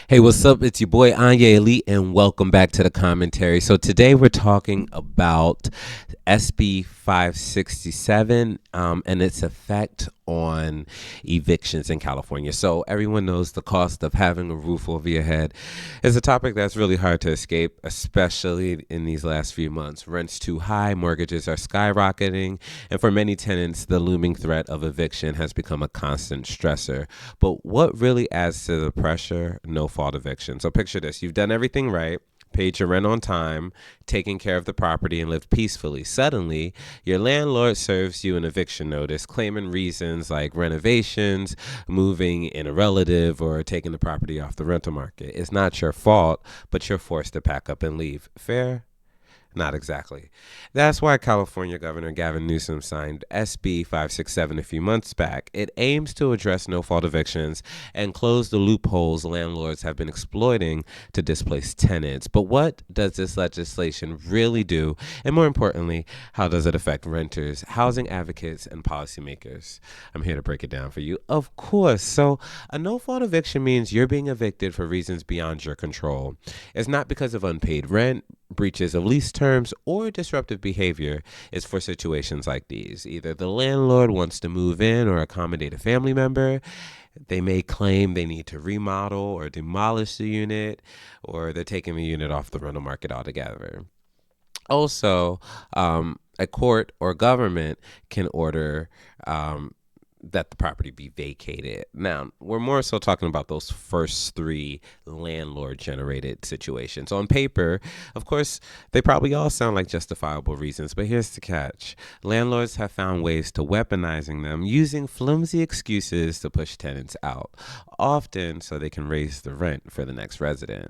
Hey, what's up? It's your boy Anya Elite, and welcome back to the commentary. So today we're talking about SB 567 and its effect on evictions in California. So everyone knows the cost of having a roof over your head is a topic that's really hard to escape, especially in these last few months. Rent's too high, mortgages are skyrocketing, and for many tenants, the looming threat of eviction has become a constant stressor. But what really adds to the pressure? No fault eviction. So picture this: you've done everything right, paid your rent on time, taken care of the property, and lived peacefully. Suddenly, your landlord serves you an eviction notice claiming reasons like renovations, moving in a relative, or taking the property off the rental market. It's not your fault, but you're forced to pack up and leave. Fair? Not exactly. That's why California Governor Gavin Newsom signed SB 567 a few months back. It aims to address no fault evictions and close the loopholes landlords have been exploiting to displace tenants. But what does this legislation really do? And more importantly, how does it affect renters, housing advocates, and policymakers? I'm here to break it down for you. Of course. So, a no fault eviction means you're being evicted for reasons beyond your control. It's not because of unpaid rent, breaches of lease terms, or disruptive behavior. Is for situations like these. Either the landlord wants to move in or accommodate a family member. They may claim they need to remodel or demolish the unit, or they're taking the unit off the rental market altogether. Also, a court or government can order that the property be vacated. Now, we're more so talking about those first three landlord generated situations. On paper, of course, they probably all sound like justifiable reasons, but here's the catch. Landlords have found ways to weaponizing them using flimsy excuses to push tenants out, often so they can raise the rent for the next resident.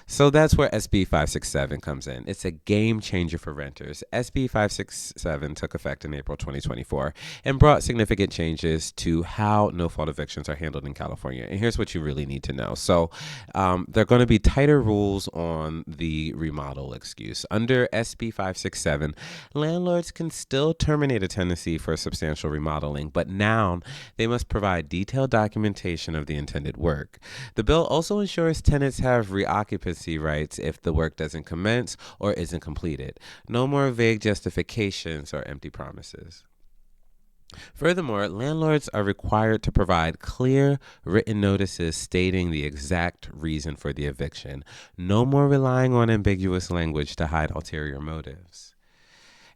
So that's where SB 567 comes in. It's a game changer for renters. SB 567 took effect in April 2024 and brought significant changes to how no fault evictions are handled in California. And here's what you really need to know. So, there are going to be tighter rules on the remodel excuse. Under SB 567, landlords can still terminate a tenancy for substantial remodeling, but now they must provide detailed documentation of the intended work. The bill also ensures tenants have reoccupancy rights if the work doesn't commence or isn't completed. No more vague justifications or empty promises. Furthermore, landlords are required to provide clear written notices stating the exact reason for the eviction. No more relying on ambiguous language to hide ulterior motives.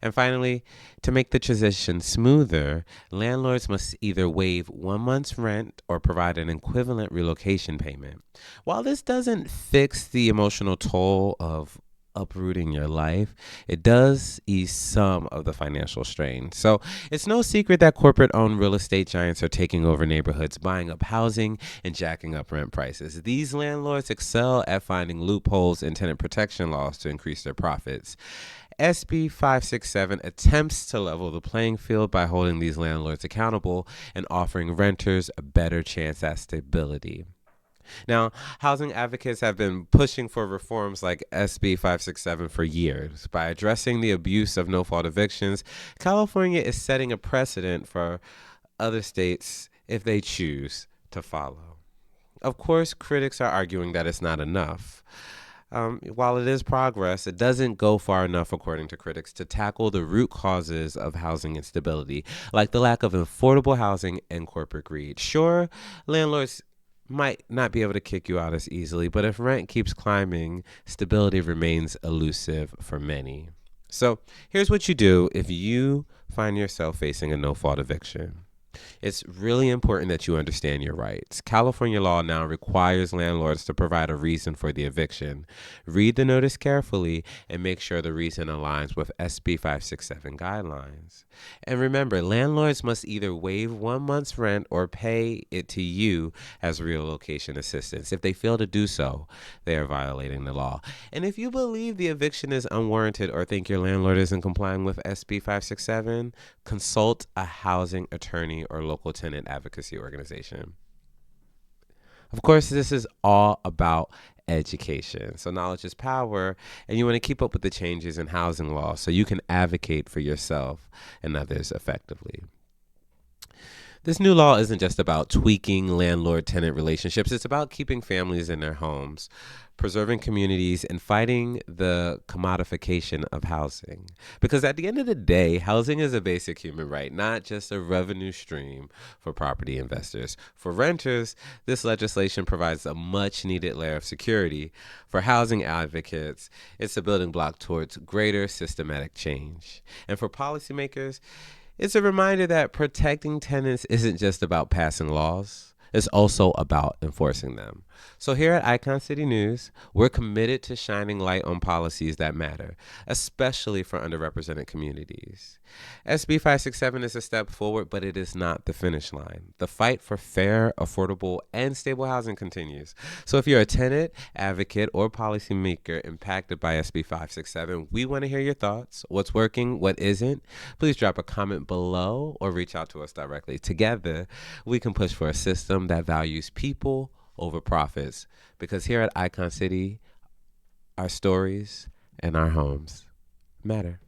And finally, to make the transition smoother, landlords must either waive 1 month's rent or provide an equivalent relocation payment. While this doesn't fix the emotional toll of uprooting your life, it does ease some of the financial strain. So it's no secret that corporate owned real estate giants are taking over neighborhoods, buying up housing, and jacking up rent prices. These landlords excel at finding loopholes in tenant protection laws to increase their profits. SB 567 attempts to level the playing field by holding these landlords accountable and offering renters a better chance at stability. Now, housing advocates have been pushing for reforms like SB 567 for years. By addressing the abuse of no fault evictions, California is setting a precedent for other states if they choose to follow. Of course, critics are arguing that it's not enough. While it is progress, it doesn't go far enough, according to critics, to tackle the root causes of housing instability, like the lack of affordable housing and corporate greed. Sure, landlords might not be able to kick you out as easily, but if rent keeps climbing, stability remains elusive for many. So here's what you do if you find yourself facing a no fault eviction. It's really important that you understand your rights. California law now requires landlords to provide a reason for the eviction. Read the notice carefully and make sure the reason aligns with SB 567 guidelines. And remember, landlords must either waive 1 month's rent or pay it to you as relocation assistance. If they fail to do so, they are violating the law. And if you believe the eviction is unwarranted or think your landlord isn't complying with SB 567, consult a housing attorney or local tenant advocacy organization. Of course, this is all about education. So knowledge is power, and you want to keep up with the changes in housing law so you can advocate for yourself and others effectively. This new law isn't just about tweaking landlord tenant relationships, it's about keeping families in their homes, preserving communities, and fighting the commodification of housing. Because at the end of the day, housing is a basic human right, not just a revenue stream for property investors. For renters, this legislation provides a much needed layer of security. For housing advocates, it's a building block towards greater systematic change. And for policymakers, it's a reminder that protecting tenants isn't just about passing laws, it's also about enforcing them. So, here at Icon City News, we're committed to shining light on policies that matter, especially for underrepresented communities. SB 567 is a step forward, but it is not the finish line. The fight for fair, affordable, and stable housing continues. So, if you're a tenant, advocate, or policymaker impacted by SB 567, we want to hear your thoughts. What's working, what isn't? Please drop a comment below or reach out to us directly. Together, we can push for a system that values people over profits, because here at Icon City, our stories and our homes matter.